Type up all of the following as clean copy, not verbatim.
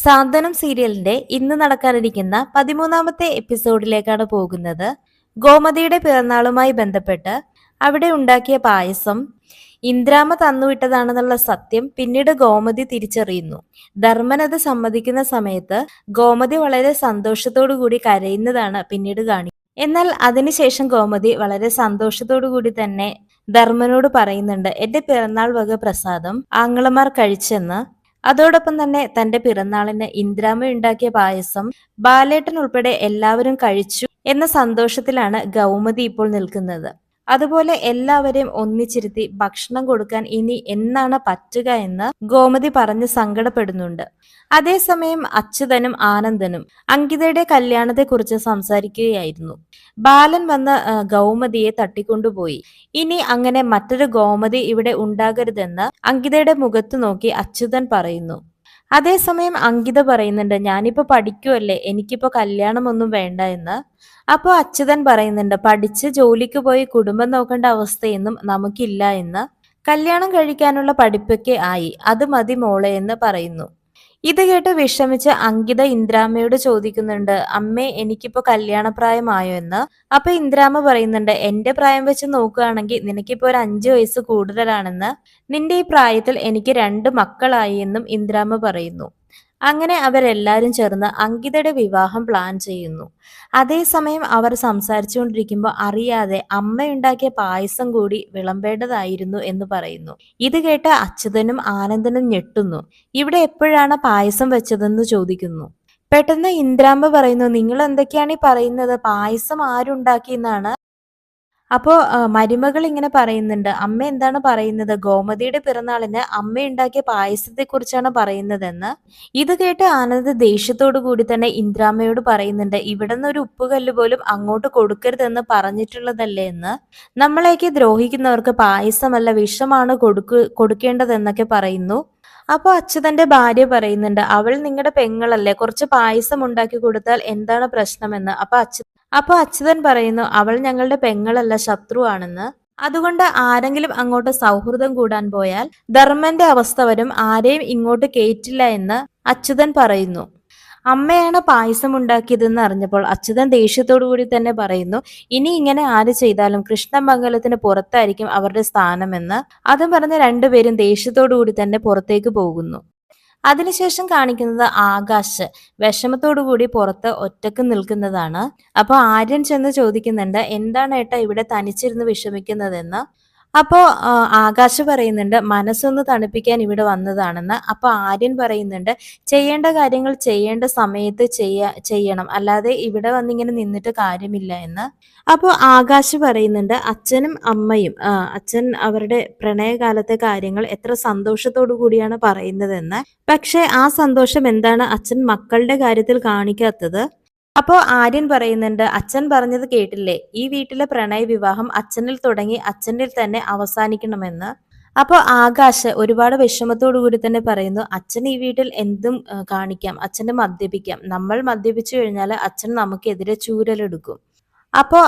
സാന്ത്വനം സീരിയലിന്റെ ഇന്ന് നടക്കാനിരിക്കുന്ന 13ാമത്തെ എപ്പിസോഡിലേക്കാണ് പോകുന്നത്. ഗോമതിയുടെ പിറന്നാളുമായി ബന്ധപ്പെട്ട് അവിടെ ഉണ്ടാക്കിയ പായസം ഇന്ദ്രാമ തന്നുവിട്ടതാണെന്നുള്ള സത്യം പിന്നീട് ഗോമതി തിരിച്ചറിയുന്നു. ധർമ്മൻ അത് സമ്മതിക്കുന്ന സമയത്ത് ഗോമതി വളരെ സന്തോഷത്തോടു കൂടി കരയുന്നതാണ് പിന്നീട് കാണിക്കുന്നത്. എന്നാൽ അതിനുശേഷം ഗോമതി വളരെ സന്തോഷത്തോടു കൂടി തന്നെ ധർമ്മനോട് പറയുന്നുണ്ട്, എന്റെ പിറന്നാൾ വക പ്രസാദം ആങ്ങളമാർ കഴിച്ചെന്ന്. അതോടൊപ്പം തന്നെ തന്റെ പിറന്നാളിന് ഇന്ദ്രാമ ഉണ്ടാക്കിയ പായസം ബാലേട്ടൻ ഉൾപ്പെടെ എല്ലാവരും കഴിച്ചു എന്ന സന്തോഷത്തിലാണ് ഗൗമതി ഇപ്പോൾ നിൽക്കുന്നത്. അതുപോലെ എല്ലാവരെയും ഒന്നിച്ചിരുത്തി ഭക്ഷണം കൊടുക്കാൻ ഇനി എന്നാണ് പറ്റുക എന്ന് ഗോമതി പറഞ്ഞ് സങ്കടപ്പെടുന്നുണ്ട്. അതേസമയം അച്യുതനും ആനന്ദനും അങ്കിതയുടെ കല്യാണത്തെക്കുറിച്ച് സംസാരിക്കുകയായിരുന്നു. ബാലൻ വന്ന് ഗൗമതിയെ തട്ടിക്കൊണ്ടുപോയി. ഇനി അങ്ങനെ മറ്റൊരു ഗോമതി ഇവിടെ ഉണ്ടാകരുതെന്ന് അങ്കിതയുടെ മുഖത്ത് നോക്കി അച്യുതൻ പറയുന്നു. അതേസമയം അങ്കിത പറയുന്നുണ്ട്, ഞാനിപ്പോ പഠിക്കുവല്ലേ, എനിക്കിപ്പോ കല്യാണമൊന്നും വേണ്ട എന്ന്. അപ്പോ അച്യുതൻ പറയുന്നുണ്ട്, പഠിച്ച് ജോലിക്ക് പോയി കുടുംബം നോക്കേണ്ട അവസ്ഥയൊന്നും നമുക്കില്ല എന്ന്. കല്യാണം കഴിക്കാനുള്ള പഠിപ്പൊക്കെ ആയി, അത് മതി മോളെ എന്ന് പറയുന്നു. ഇത് കേട്ട് വിഷമിച്ച് അങ്കിത ഇന്ദ്രാമയോട് ചോദിക്കുന്നുണ്ട്, അമ്മേ എനിക്കിപ്പോ കല്യാണപ്രായമായോ എന്ന്. അപ്പൊ ഇന്ദ്രാമ പറയുന്നുണ്ട്, എന്റെ പ്രായം വെച്ച് നോക്കുകയാണെങ്കിൽ നിനക്കിപ്പോ ഒരു 5 വയസ്സ് കൂടുതലാണെന്ന്. നിന്റെ ഈ പ്രായത്തിൽ എനിക്ക് 2 മക്കളായി എന്നും ഇന്ദ്രാമ പറയുന്നു. അങ്ങനെ അവരെല്ലാരും ചേർന്ന് അങ്കിതയുടെ വിവാഹം പ്ലാൻ ചെയ്യുന്നു. അതേസമയം അവർ സംസാരിച്ചുകൊണ്ടിരിക്കുമ്പോൾ അറിയാതെ അമ്മയുണ്ടാക്കിയ പായസം കൂടി വിളമ്പേണ്ടതായിരുന്നു എന്ന് പറയുന്നു. ഇത് കേട്ട് അച്യുതനും ആനന്ദനും ഞെട്ടുന്നു. ഇവിടെ എപ്പോഴാണ് പായസം വെച്ചതെന്ന് ചോദിക്കുന്നു. പെട്ടെന്ന് ഇന്ദ്രാമ്പ പറയുന്നു, നിങ്ങൾ എന്തൊക്കെയാണ് ഈ പറയുന്നത്, പായസം ആരുണ്ടാക്കിയെന്നാണ്. അപ്പോ മരുമകൾ ഇങ്ങനെ പറയുന്നുണ്ട്, അമ്മ എന്താണ് പറയുന്നത്, ഗോമതിയുടെ പിറന്നാളിന് അമ്മ ഉണ്ടാക്കിയ പായസത്തെ കുറിച്ചാണ് പറയുന്നതെന്ന്. ഇത് കേട്ട് ആനന്ദ് ദേഷ്യത്തോടു കൂടി തന്നെ ഇന്ദ്രാമ്മയോട് പറയുന്നുണ്ട്, ഇവിടെ നിന്ന് ഒരു ഉപ്പുകല്ല് പോലും അങ്ങോട്ട് കൊടുക്കരുതെന്ന് പറഞ്ഞിട്ടുള്ളതല്ലേ എന്ന്. നമ്മളെയൊക്കെ ദ്രോഹിക്കുന്നവർക്ക് പായസമല്ല വിഷമാണ് കൊടുക്കേണ്ടതെന്നൊക്കെ പറയുന്നു. അപ്പൊ അച്യുതന്റെ ഭാര്യ പറയുന്നുണ്ട്, അവൾ നിങ്ങളുടെ പെങ്ങളല്ലേ, കുറച്ച് പായസം ഉണ്ടാക്കി കൊടുത്താൽ എന്താണ് പ്രശ്നമെന്ന്. അപ്പൊ അച്യുതൻ പറയുന്നു, അവൾ ഞങ്ങളുടെ പെങ്ങളല്ല, ശത്രുവാണെന്ന്. അതുകൊണ്ട് ആരെങ്കിലും അങ്ങോട്ട് സൗഹൃദം കൂടാൻ പോയാൽ ധർമ്മന്റെ അവസ്ഥ വരും, ആരെയും ഇങ്ങോട്ട് കേറ്റില്ല എന്ന് അച്യുതൻ പറയുന്നു. അമ്മയാണ് പായസം ഉണ്ടാക്കിയതെന്ന് അറിഞ്ഞപ്പോൾ അച്യുതൻ ദേഷ്യത്തോടു കൂടി തന്നെ പറയുന്നു, ഇനി ഇങ്ങനെ ആര് ചെയ്താലും കൃഷ്ണമംഗലത്തിന് പുറത്തായിരിക്കും അവരുടെ സ്ഥാനമെന്ന്. അതും പറഞ്ഞ് രണ്ടുപേരും ദേഷ്യത്തോടു കൂടി തന്നെ പുറത്തേക്ക് പോകുന്നു. അതിനുശേഷം കാണിക്കുന്നത് ആകാശ് വിഷമത്തോടു കൂടി പുറത്ത് ഒറ്റക്ക് നിൽക്കുന്നതാണ്. അപ്പൊ ആര്യൻ ചെന്ന് ചോദിക്കുന്നുണ്ട്, എന്താണ് ഏട്ടാ ഇവിടെ തനിച്ചിരുന്ന് വിഷമിക്കുന്നതെന്ന്. അപ്പോ ആകാശ് പറയുന്നുണ്ട്, മനസ്സൊന്ന് തണുപ്പിക്കാൻ ഇവിടെ വന്നതാണെന്ന്. അപ്പൊ ആര്യൻ പറയുന്നുണ്ട്, ചെയ്യേണ്ട കാര്യങ്ങൾ ചെയ്യേണ്ട സമയത്ത് ചെയ്യണം, അല്ലാതെ ഇവിടെ വന്നിങ്ങനെ നിന്നിട്ട് കാര്യമില്ല എന്ന്. അപ്പോൾ ആകാശ് പറയുന്നുണ്ട്, അച്ഛനും അമ്മയും അച്ഛൻ അവരുടെ പ്രണയകാലത്തെ കാര്യങ്ങൾ എത്ര സന്തോഷത്തോടു കൂടിയാണ് പറയുന്നതെന്ന്. പക്ഷെ ആ സന്തോഷം എന്താണ് അച്ഛൻ മക്കളുടെ കാര്യത്തിൽ കാണിക്കാത്തത്. അപ്പോ ആര്യൻ പറയുന്നുണ്ട്, അച്ഛൻ പറഞ്ഞത് കേട്ടില്ലേ, ഈ വീട്ടിലെ പ്രണയ വിവാഹം അച്ഛനിൽ തുടങ്ങി അച്ഛനിൽ തന്നെ അവസാനിക്കണമെന്ന്. അപ്പോ ആകാശ് ഒരുപാട് വിഷമത്തോടു കൂടി തന്നെ പറയുന്നു, അച്ഛൻ ഈ വീട്ടിൽ എന്തും കാണിക്കാം, അച്ഛന് മദ്യപിക്കാം, നമ്മൾ മദ്യപിച്ചു കഴിഞ്ഞാൽ അച്ഛൻ നമുക്കെതിരെ ചൂരലെടുക്കും. അപ്പോ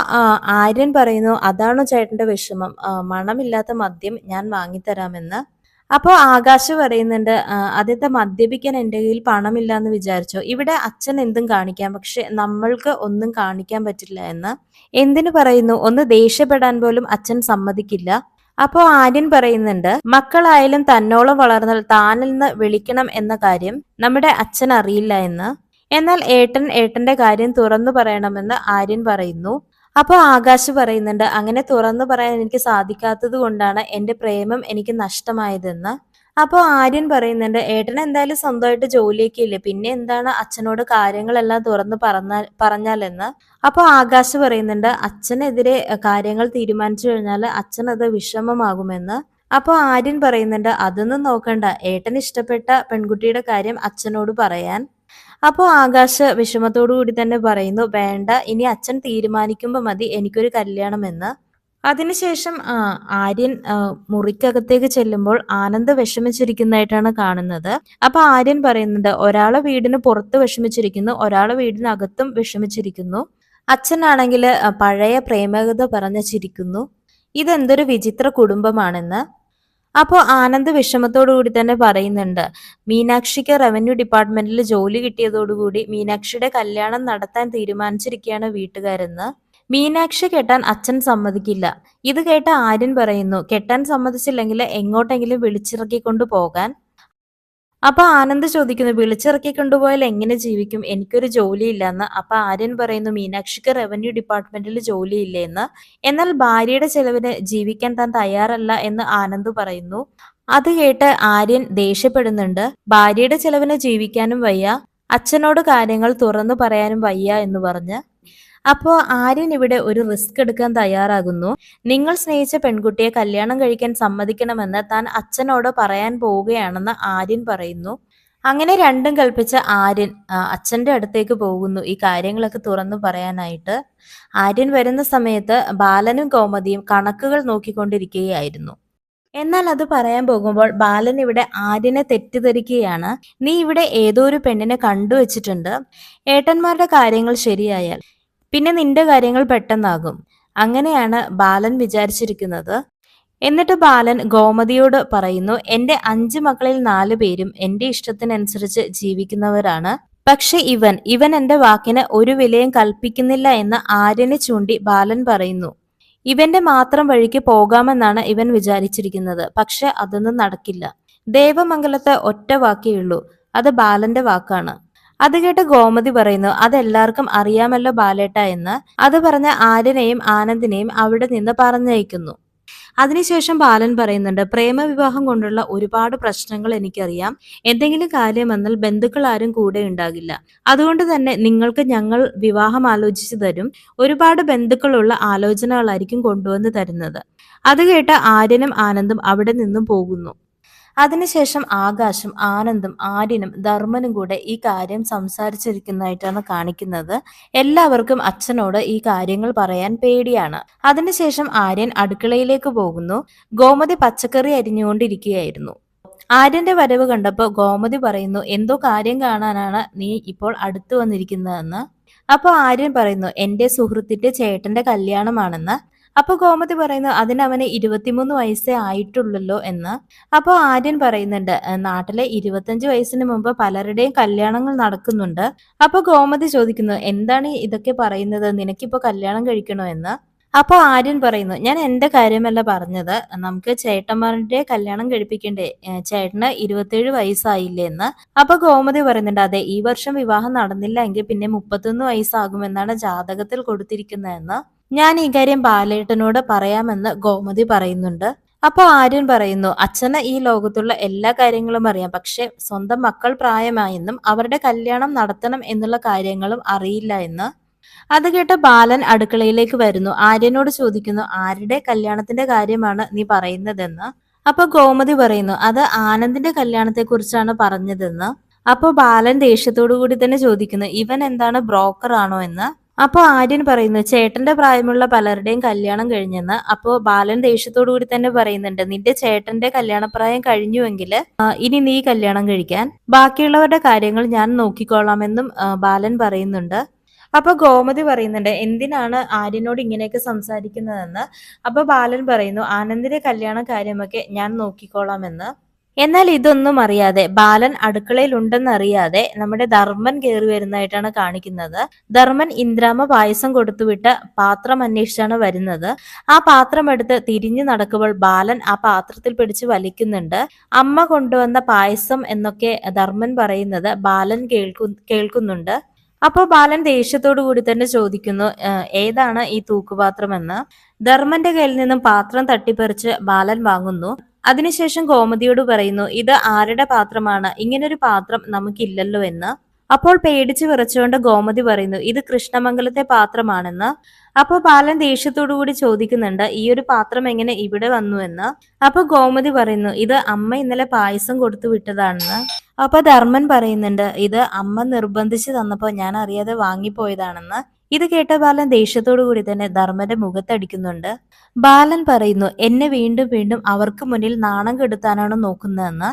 ആര്യൻ പറയുന്നു, അതാണോ ചേട്ടന്റെ വിഷമം, മണമില്ലാത്ത മദ്യം ഞാൻ വാങ്ങിത്തരാമെന്ന്. അപ്പോ ആകാശ് പറയുന്നുണ്ട്, ആദ്യത്തെ മദ്യപിക്കാൻ എൻ്റെ കയ്യിൽ പണമില്ല എന്ന് വിചാരിച്ചോ, ഇവിടെ അച്ഛൻ എന്തും കാണിക്കാം, പക്ഷെ നമ്മൾക്ക് ഒന്നും കാണിക്കാൻ പറ്റില്ല എന്ന്. എന്തിനു പറയുന്നു, ഒന്ന് ദേഷ്യപ്പെടാൻ പോലും അച്ഛൻ സമ്മതിക്കില്ല. അപ്പോ ആര്യൻ പറയുന്നുണ്ട്, മക്കളായാലും തന്നോളം വളർന്നാൽ താനിൽ നിന്ന് വിളിക്കണം എന്ന കാര്യം നമ്മുടെ അച്ഛൻ അറിയില്ല എന്ന്. എന്നാൽ ഏട്ടന്റെ കാര്യം തുറന്നു പറയണമെന്ന് ആര്യൻ പറയുന്നു. അപ്പൊ ആകാശ് പറയുന്നുണ്ട്, അങ്ങനെ തുറന്നു പറയാൻ എനിക്ക് സാധിക്കാത്തത് കൊണ്ടാണ് എന്റെ പ്രേമം എനിക്ക് നഷ്ടമായതെന്ന്. അപ്പൊ ആര്യൻ പറയുന്നുണ്ട്, ഏട്ടൻ എന്തായാലും സ്വന്തമായിട്ട് ജോലിയൊക്കെ ഇല്ലേ, പിന്നെ എന്താണ് അച്ഛനോട് കാര്യങ്ങളെല്ലാം തുറന്നു പറഞ്ഞാലെന്ന്. അപ്പൊ ആകാശ് പറയുന്നുണ്ട്, അച്ഛനെതിരെ കാര്യങ്ങൾ തീരുമാനിച്ചു കഴിഞ്ഞാൽ അച്ഛൻ അത് വിഷമമാകുമെന്ന്. അപ്പൊ ആര്യൻ പറയുന്നുണ്ട്, അതൊന്നും നോക്കണ്ട, ഏട്ടൻ ഇഷ്ടപ്പെട്ട പെൺകുട്ടിയുടെ കാര്യം അച്ഛനോട് പറയാൻ. അപ്പോൾ ആകാശ് വിഷമത്തോടു കൂടി തന്നെ പറയുന്നു, വേണ്ട, ഇനി അച്ഛൻ തീരുമാനിക്കുമ്പോൾ മതി എനിക്കൊരു കല്യാണം എന്ന്. അതിനുശേഷം ആര്യൻ മുറിക്കകത്തേക്ക് ചെല്ലുമ്പോൾ ആനന്ദ് വിഷമിച്ചിരിക്കുന്നതായിട്ടാണ് കാണുന്നത്. അപ്പൊ ആര്യൻ പറയുന്നുണ്ട്, ഒരാളെ വീടിന് പുറത്ത് വിഷമിച്ചിരിക്കുന്നു, ഒരാളെ വീടിനകത്തും വിഷമിച്ചിരിക്കുന്നു. അച്ഛനാണെങ്കിൽ പഴയ പ്രേമകഥ പറഞ്ഞ് ചിരിക്കുന്നു. ഇതെന്തൊരു വിചിത്ര കുടുംബമാണെന്ന്. അപ്പോൾ ആനന്ദ് വിഷമത്തോടു കൂടി തന്നെ പറയുന്നുണ്ട്, മീനാക്ഷിക്ക് റവന്യൂ ഡിപ്പാർട്ട്മെന്റിൽ ജോലി കിട്ടിയതോടുകൂടി മീനാക്ഷിയുടെ കല്യാണം നടത്താൻ തീരുമാനിച്ചിരിക്കുകയാണ് വീട്ടുകാരെന്ന്. മീനാക്ഷി കെട്ടാൻ അച്ഛൻ സമ്മതിക്കില്ല. ഇത് കേട്ട ആര്യൻ പറയുന്നു, കെട്ടാൻ സമ്മതിച്ചില്ലെങ്കിൽ എങ്ങോട്ടെങ്കിലും വിളിച്ചിറക്കിക്കൊണ്ടു പോകാൻ. അപ്പൊ ആനന്ദ് ചോദിക്കുന്നു, വിളിച്ചിറക്കി കൊണ്ടുപോയാൽ എങ്ങനെ ജീവിക്കും, എനിക്കൊരു ജോലിയില്ലെന്ന്. അപ്പൊ ആര്യൻ പറയുന്നു, മീനാക്ഷിക്ക് റവന്യൂ ഡിപ്പാർട്ട്മെന്റിൽ ജോലിയില്ലേന്ന്. എന്നാൽ ഭാര്യയുടെ ചെലവിന് ജീവിക്കാൻ താൻ തയ്യാറല്ല എന്ന് ആനന്ദ് പറയുന്നു. അത് കേട്ട് ആര്യൻ ദേഷ്യപ്പെടുന്നുണ്ട്. ഭാര്യയുടെ ചെലവിന് ജീവിക്കാനും വയ്യ, അച്ഛനോട് കാര്യങ്ങൾ തുറന്നു പറയാനും വയ്യ എന്ന് പറഞ്ഞ്. അപ്പോ ആര്യൻ ഇവിടെ ഒരു റിസ്ക് എടുക്കാൻ തയ്യാറാകുന്നു. നിങ്ങൾ സ്നേഹിച്ച പെൺകുട്ടിയെ കല്യാണം കഴിക്കാൻ സമ്മതിക്കണമെന്ന് താൻ അച്ഛനോട് പറയാൻ പോവുകയാണെന്ന് ആര്യൻ പറയുന്നു. അങ്ങനെ രണ്ടും കൽപ്പിച്ച ആര്യൻ അച്ഛന്റെ അടുത്തേക്ക് പോകുന്നു ഈ കാര്യങ്ങളൊക്കെ തുറന്നു പറയാനായിട്ട്. ആര്യൻ വരുന്ന സമയത്ത് ബാലനും കോമതിയും കണക്കുകൾ നോക്കിക്കൊണ്ടിരിക്കുകയായിരുന്നു. എന്നാൽ അത് പറയാൻ പോകുമ്പോൾ ബാലൻ ഇവിടെ ആര്യനെ തെറ്റിദ്ധരിക്കുകയാണ്. നീ ഇവിടെ ഏതോ ഒരു പെണ്ണിനെ കണ്ടുവച്ചിട്ടുണ്ട്. ഏട്ടന്മാരുടെ കാര്യങ്ങൾ ശരിയായാൽ പിന്നെ നിന്റെ കാര്യങ്ങൾ പെട്ടെന്നാകും. അങ്ങനെയാണ് ബാലൻ വിചാരിച്ചിരിക്കുന്നത്. എന്നിട്ട് ബാലൻ ഗോമതിയോട് പറയുന്നു, എന്റെ 5 മക്കളിൽ 4 പേരും എന്റെ ഇഷ്ടത്തിനനുസരിച്ച് ജീവിക്കുന്നവരാണ്. പക്ഷെ ഇവൻ എന്റെ വാക്കിന് ഒരു വിലയും കൽപ്പിക്കുന്നില്ല എന്ന് ആര്യനെ ചൂണ്ടി ബാലൻ പറയുന്നു. ഇവന്റെ മാത്രം വഴിക്ക് പോകാമെന്നാണ് ഇവൻ വിചാരിച്ചിരിക്കുന്നത്. പക്ഷെ അതൊന്നും നടക്കില്ല. ദേവമംഗലത്തെ ഒറ്റ വാക്കേയുള്ളൂ, അത് ബാലന്റെ വാക്കാണ്. അത് കേട്ട് ഗോമതി പറയുന്നു, അതെല്ലാവർക്കും അറിയാമല്ലോ ബാലേട്ട എന്ന്. അത് പറഞ്ഞ ആര്യനെയും ആനന്ദിനെയും അവിടെ നിന്ന് പറഞ്ഞയക്കുന്നു. അതിനുശേഷം ബാലൻ പറയുന്നുണ്ട്, പ്രേമവിവാഹം കൊണ്ടുള്ള ഒരുപാട് പ്രശ്നങ്ങൾ എനിക്കറിയാം. എന്തെങ്കിലും കാര്യം വന്നാൽ ബന്ധുക്കൾ ആരും കൂടെ ഉണ്ടാകില്ല. അതുകൊണ്ട് തന്നെ നിങ്ങൾക്ക് ഞങ്ങൾ വിവാഹം ആലോചിച്ചു തരും. ഒരുപാട് ബന്ധുക്കളുള്ള ആലോചനകളായിരിക്കും കൊണ്ടുവന്ന് തരുന്നത്. അത് കേട്ട് ആര്യനും ആനന്ദും അവിടെ നിന്നും പോകുന്നു. അതിനുശേഷം ആകാശും ആനന്ദും ആര്യനും ധർമ്മനും കൂടെ ഈ കാര്യം സംസാരിച്ചിരിക്കുന്നതായിട്ടാണ് കാണിക്കുന്നത്. എല്ലാവർക്കും അച്ഛനോട് ഈ കാര്യങ്ങൾ പറയാൻ പേടിയാണ്. അതിനുശേഷം ആര്യൻ അടുക്കളയിലേക്ക് പോകുന്നു. ഗോമതി പച്ചക്കറി അരിഞ്ഞുകൊണ്ടിരിക്കുകയായിരുന്നു. ആര്യന്റെ വരവ് കണ്ടപ്പോൾ ഗോമതി പറയുന്നു, എന്തോ കാര്യം കാണാനാണ് നീ ഇപ്പോൾ അടുത്തു വന്നിരിക്കുന്നതെന്ന്. അപ്പൊ ആര്യൻ പറയുന്നു, എന്റെ സുഹൃത്തിന്റെ ചേട്ടന്റെ കല്യാണമാണെന്ന്. അപ്പൊ ഗോമതി പറയുന്നു, അതിനവന് 23 വയസ്സേ ആയിട്ടുള്ളല്ലോ എന്ന്. അപ്പൊ ആര്യൻ പറയുന്നുണ്ട്, നാട്ടിലെ 25 വയസ്സിന് മുമ്പ് പലരുടെയും കല്യാണങ്ങൾ നടക്കുന്നുണ്ട്. അപ്പൊ ഗോമതി ചോദിക്കുന്നു, എന്താണ് ഇതൊക്കെ പറയുന്നത്, നിനക്കിപ്പോ കല്യാണം കഴിക്കണോ എന്ന്. അപ്പൊ ആര്യൻ പറയുന്നു, ഞാൻ എന്റെ കാര്യമല്ല പറഞ്ഞത്, നമുക്ക് ചേട്ടന്മാരുടെ കല്യാണം കഴിപ്പിക്കണ്ടേ, ചേട്ടന് 27 വയസ്സായില്ലേ എന്ന്. അപ്പൊ ഗോമതി പറയുന്നുണ്ട്, അതെ, ഈ വർഷം വിവാഹം നടന്നില്ല എങ്കിൽ പിന്നെ 31 വയസ്സാകുമെന്നാണ് ജാതകത്തിൽ കൊടുത്തിരിക്കുന്നതെന്ന്. ഞാൻ ഈ കാര്യം ബാലേട്ടനോട് പറയാമെന്ന് ഗോമതി പറയുന്നുണ്ട്. അപ്പൊ ആര്യൻ പറയുന്നു, അച്ഛന് ഈ ലോകത്തുള്ള എല്ലാ കാര്യങ്ങളും അറിയാം, പക്ഷെ സ്വന്തം മക്കൾ പ്രായമായെന്നും അവരുടെ കല്യാണം നടത്തണം എന്നുള്ള കാര്യങ്ങളും അറിയില്ല എന്ന്. അത് കേട്ട് ബാലൻ അടുക്കളയിലേക്ക് വരുന്നു. ആര്യനോട് ചോദിക്കുന്നു, ആരുടെ കല്യാണത്തിന്റെ കാര്യമാണ് നീ പറയുന്നതെന്ന്. അപ്പൊ ഗോമതി പറയുന്നു, അത് ആനന്ദിന്റെ കല്യാണത്തെ കുറിച്ചാണ് പറഞ്ഞതെന്ന്. അപ്പൊ ബാലൻ ദേഷ്യത്തോടു കൂടി തന്നെ ചോദിക്കുന്നു, ഇവൻ എന്താണ് ബ്രോക്കർ ആണോ എന്ന്. അപ്പൊ ആര്യൻ പറയുന്നു, ചേട്ടന്റെ പ്രായമുള്ള പലരുടെയും കല്യാണം കഴിഞ്ഞെന്ന്. അപ്പോ ബാലൻ ദേഷ്യത്തോടു കൂടി തന്നെ പറയുന്നുണ്ട്, നിന്റെ ചേട്ടന്റെ കല്യാണപ്രായം കഴിഞ്ഞുവെങ്കിൽ ഇനി നീ കല്യാണം കഴിക്കാൻ, ബാക്കിയുള്ളവരുടെ കാര്യങ്ങൾ ഞാൻ നോക്കിക്കോളാമെന്നും ബാലൻ പറയുന്നുണ്ട്. അപ്പൊ ഗോമതി പറയുന്നുണ്ട്, എന്തിനാണ് ആര്യനോട് ഇങ്ങനെയൊക്കെ സംസാരിക്കുന്നതെന്ന്. അപ്പൊ ബാലൻ പറയുന്നു, ആനന്ദിന്റെ കല്യാണ കാര്യമൊക്കെ ഞാൻ നോക്കിക്കോളാമെന്ന്. എന്നാൽ ഇതൊന്നും അറിയാതെ, ബാലൻ അടുക്കളയിൽ ഉണ്ടെന്നറിയാതെ നമ്മുടെ ധർമ്മൻ കയറി വരുന്നതായിട്ടാണ് കാണിക്കുന്നത്. ധർമ്മൻ ഇന്ദ്രാമ പായസം കൊടുത്തുവിട്ട് പാത്രം അന്വേഷിച്ചാണ് വരുന്നത്. ആ പാത്രം എടുത്ത് തിരിഞ്ഞു നടക്കുമ്പോൾ ബാലൻ ആ പാത്രത്തിൽ പിടിച്ച് വലിക്കുന്നുണ്ട്. അമ്മ കൊണ്ടുവന്ന പായസം എന്നൊക്കെ ധർമ്മൻ പറയുന്നത് ബാലൻ കേൾക്കുന്നുണ്ട്. അപ്പോൾ ബാലൻ ദേഷ്യത്തോടു കൂടി തന്നെ ചോദിക്കുന്നു, ഏതാണ് ഈ തൂക്കുപാത്രം എന്ന്. ധർമ്മന്റെ കയ്യിൽ നിന്നും പാത്രം തട്ടിപ്പറിച്ച് ബാലൻ വാങ്ങുന്നു. അതിനുശേഷം ഗോമതിയോട് പറയുന്നു, ഇത് ആരുടെ പാത്രമാണ്, ഇങ്ങനൊരു പാത്രം നമുക്കില്ലല്ലോ എന്ന്. അപ്പോൾ പേടിച്ചു വിറച്ചുകൊണ്ട് ഗോമതി പറയുന്നു, ഇത് കൃഷ്ണമംഗലത്തെ പാത്രമാണെന്ന്. അപ്പൊ ബാലൻ ദേഷ്യത്തോടു കൂടി ചോദിക്കുന്നുണ്ട്, ഈ ഒരു പാത്രം എങ്ങനെ ഇവിടെ വന്നു എന്ന്. അപ്പൊ ഗോമതി പറയുന്നു, ഇത് അമ്മ ഇന്നലെ പായസം കൊടുത്തു വിട്ടതാണെന്ന്. അപ്പൊ ധർമ്മൻ പറയുന്നുണ്ട്, ഇത് അമ്മ നിർബന്ധിച്ച് തന്നപ്പോ ഞാൻ അറിയാതെ വാങ്ങിപ്പോയതാണെന്ന്. ഇത് കേട്ട ബാലൻ ദേഷ്യത്തോടു കൂടി തന്നെ ധർമ്മന്റെ മുഖത്തടിക്കുന്നുണ്ട്. ബാലൻ പറയുന്നു, എന്നെ വീണ്ടും വീണ്ടും അവർക്ക് മുന്നിൽ നാണം കെടുത്താനാണ് നോക്കുന്നതെന്ന്.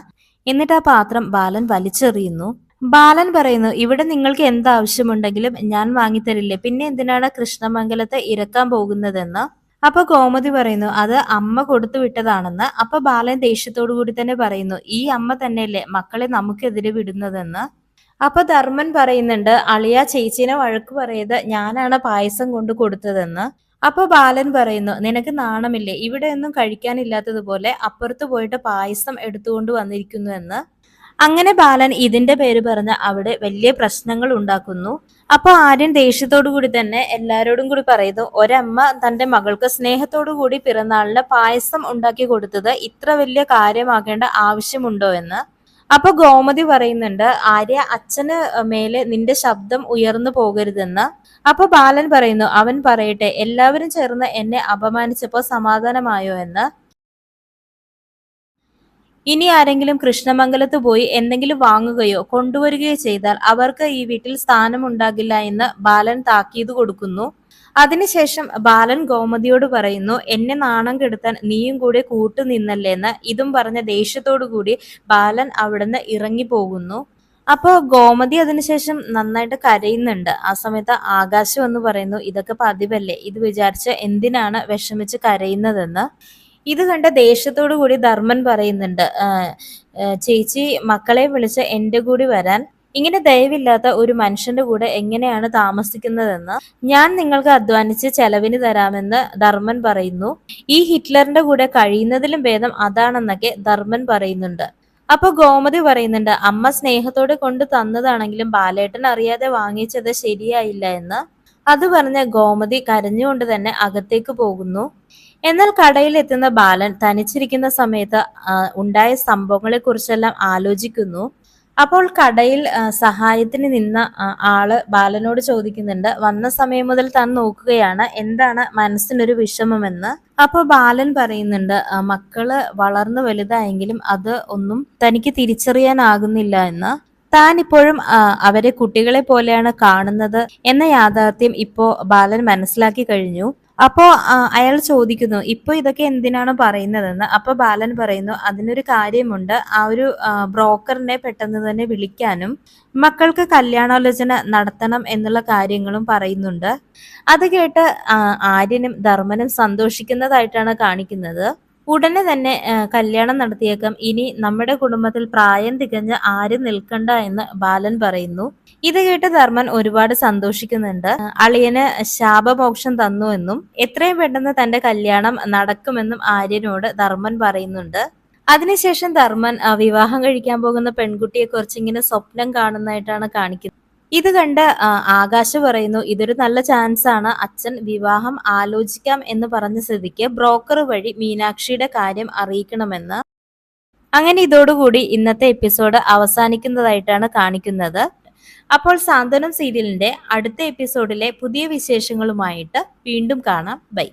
എന്നിട്ട് ആ പാത്രം ബാലൻ വലിച്ചെറിയുന്നു. ബാലൻ പറയുന്നു, ഇവിടെ നിങ്ങൾക്ക് എന്താവശ്യമുണ്ടെങ്കിലും ഞാൻ വാങ്ങിത്തരില്ലേ, പിന്നെ എന്തിനാണ് കൃഷ്ണമംഗലത്തെ ഇറക്കാൻ പോകുന്നതെന്ന്. അപ്പൊ ഗോമതി പറയുന്നു അത് അമ്മ കൊടുത്തു വിട്ടതാണെന്ന്. അപ്പൊ ബാലൻ ദേഷ്യത്തോടു കൂടി തന്നെ പറയുന്നു ഈ അമ്മ തന്നെയല്ലേ മക്കളെ നമുക്കെതിരെ വിടുന്നതെന്ന്. അപ്പൊ ധർമ്മൻ പറയുന്നുണ്ട് അളിയ ചേച്ചീനെ വഴക്ക് പറയത് ഞാനാണ് പായസം കൊണ്ട് കൊടുത്തതെന്ന്. അപ്പൊ ബാലൻ പറയുന്നു നിനക്ക് നാണമില്ലേ, ഇവിടെ ഒന്നും കഴിക്കാനില്ലാത്തതുപോലെ അപ്പുറത്ത് പോയിട്ട് പായസം എടുത്തുകൊണ്ട് വന്നിരിക്കുന്നു എന്ന്. അങ്ങനെ ബാലൻ ഇതിന്റെ പേര് പറഞ്ഞ് അവിടെ വലിയ പ്രശ്നങ്ങൾ ഉണ്ടാക്കുന്നു. അപ്പൊ ആര്യൻ ദേഷ്യത്തോടു കൂടി തന്നെ എല്ലാരോടും കൂടി പറയുന്നു ഒരമ്മ തന്റെ മകൾക്ക് സ്നേഹത്തോടു കൂടി പിറന്നാളിന് പായസം ഉണ്ടാക്കി കൊടുത്തത് ഇത്ര വലിയ കാര്യമാക്കേണ്ട ആവശ്യമുണ്ടോ എന്ന്. അപ്പൊ ഗോമതി പറയുന്നുണ്ട് ആര്യ അച്ഛന് മേലെ നിന്റെ ശബ്ദം ഉയർന്നു പോകരുതെന്ന്. അപ്പൊ ബാലൻ പറയുന്നു അവൻ പറയട്ടെ, എല്ലാവരും ചേർന്ന് എന്നെ അപമാനിച്ചപ്പോ സമാധാനമായോ എന്ന്. ഇനി ആരെങ്കിലും കൃഷ്ണമംഗലത്ത് പോയി എന്തെങ്കിലും വാങ്ങുകയോ കൊണ്ടുവരികയോ ചെയ്താൽ അവർക്ക് ഈ വീട്ടിൽ സ്ഥാനമുണ്ടാകില്ല എന്ന് ബാലൻ താക്കീത് കൊടുക്കുന്നു. അതിനുശേഷം ബാലൻ ഗോമതിയോട് പറയുന്നു എന്നെ നാണം കെടുത്താൻ നീയും കൂടെ കൂട്ടുനിന്നല്ലേന്ന്. ഇതും പറഞ്ഞ ദേഷ്യത്തോടു കൂടി ബാലൻ അവിടുന്ന് ഇറങ്ങി പോകുന്നു. അപ്പോ ഗോമതി അതിനുശേഷം നന്നായിട്ട് കരയുന്നുണ്ട്. ആ സമയത്ത് ആകാശ് വന്ന് പറയുന്നു ഇതൊക്കെ പതിവല്ലേ, ഇത് വിചാരിച്ച് എന്തിനാണ് വിഷമിച്ച് കരയുന്നതെന്ന്. ഇത് കണ്ട ദേഷ്യത്തോടു കൂടി ധർമ്മൻ പറയുന്നുണ്ട് ചേച്ചി മക്കളെ വിളിച്ച് എന്റെ കൂടി വരാൻ. ഇങ്ങനെ ദയവില്ലാത്ത ഒരു മനുഷ്യന്റെ കൂടെ എങ്ങനെയാണ് താമസിക്കുന്നതെന്ന്. ഞാൻ നിങ്ങൾക്ക് അധ്വാനിച്ച് ചെലവിന് തരാമെന്ന് ധർമ്മൻ പറയുന്നു. ഈ ഹിറ്റ്ലറിന്റെ കൂടെ കഴിയുന്നതിലും ഭേദം അതാണെന്നൊക്കെ ധർമ്മൻ പറയുന്നുണ്ട്. അപ്പൊ ഗോമതി പറയുന്നുണ്ട് അമ്മ സ്നേഹത്തോടെ കൊണ്ട് തന്നതാണെങ്കിലും ബാലേട്ടൻ അറിയാതെ വാങ്ങിച്ചത് ശരിയായില്ല എന്ന്. അത് പറഞ്ഞ ഗോമതി കരഞ്ഞുകൊണ്ട് തന്നെ അകത്തേക്ക് പോകുന്നു. എന്നാൽ കടയിലെത്തുന്ന ബാലൻ തനിച്ചിരിക്കുന്ന സമയത്ത് ഉണ്ടായ സംഭവങ്ങളെ കുറിച്ചെല്ലാം ആലോചിക്കുന്നു. അപ്പോൾ കടയിൽ സഹായത്തിന് നിന്ന ആള് ബാലനോട് ചോദിക്കുന്നുണ്ട് വന്ന സമയം മുതൽ താൻ നോക്കുകയാണ്, എന്താണ് മനസ്സിനൊരു വിഷമമെന്ന്. അപ്പോൾ ബാലൻ പറയുന്നുണ്ട് മക്കള് വളർന്നു വലുതായെങ്കിലും അത് ഒന്നും തനിക്ക് തിരിച്ചറിയാനാകുന്നില്ല എന്ന്. താൻ ഇപ്പോഴും അവരെ കുട്ടികളെ പോലെയാണ് കാണുന്നത് എന്ന യാഥാർത്ഥ്യം ഇപ്പോ ബാലൻ മനസ്സിലാക്കി കഴിഞ്ഞു. അപ്പോ അയാൾ ചോദിക്കുന്നു ഇപ്പൊ ഇതൊക്കെ എന്തിനാണ് പറയുന്നതെന്ന്. അപ്പൊ ബാലൻ പറയുന്നു അതിനൊരു കാര്യമുണ്ട്, ആ ഒരു ബ്രോക്കറിനെ പെട്ടെന്ന് തന്നെ വിളിക്കാനും മക്കൾക്ക് കല്യാണാലോചന നടത്തണം എന്നുള്ള കാര്യങ്ങളും പറയുന്നുണ്ട്. അത് കേട്ട് ആര്യനും ധർമ്മനും സന്തോഷിക്കുന്നതായിട്ടാണ് കാണിക്കുന്നത്. ഉടനെ തന്നെ കല്യാണം നടത്തിയേക്കാം, ഇനി നമ്മുടെ കുടുംബത്തിൽ പ്രായം തികഞ്ഞ ആരും നിൽക്കണ്ട എന്ന് ബാലൻ പറയുന്നു. ഇത് കേട്ട് ധർമ്മൻ ഒരുപാട് സന്തോഷിക്കുന്നുണ്ട്. അളിയന് ശാപമോക്ഷം തന്നു എന്നും എത്രയും പെട്ടെന്ന് തന്റെ കല്യാണം നടക്കുമെന്നും ആര്യനോട് ധർമ്മൻ പറയുന്നുണ്ട്. അതിനുശേഷം ധർമ്മൻ വിവാഹം കഴിക്കാൻ പോകുന്ന പെൺകുട്ടിയെ കുറിച്ച് ഇങ്ങനെ സ്വപ്നം കാണുന്നതായിട്ടാണ് കാണിക്കുന്നത്. ഇത് കണ്ട് ആകാശ് പറയുന്നു ഇതൊരു നല്ല ചാൻസ് ആണ്, അച്ഛൻ വിവാഹം ആലോചിക്കാം എന്ന് പറഞ്ഞ സ്ഥിതിക്ക് ബ്രോക്കർ വഴി മീനാക്ഷിയുടെ കാര്യം അറിയിക്കണമെന്ന്. അങ്ങനെ ഇതോടുകൂടി ഇന്നത്തെ എപ്പിസോഡ് അവസാനിക്കുന്നതായിട്ടാണ് കാണിക്കുന്നത്. അപ്പോൾ സാന്ത്വനം സീരിയലിന്റെ അടുത്ത എപ്പിസോഡിലെ പുതിയ വിശേഷങ്ങളുമായിട്ട് വീണ്ടും കാണാം. ബൈ.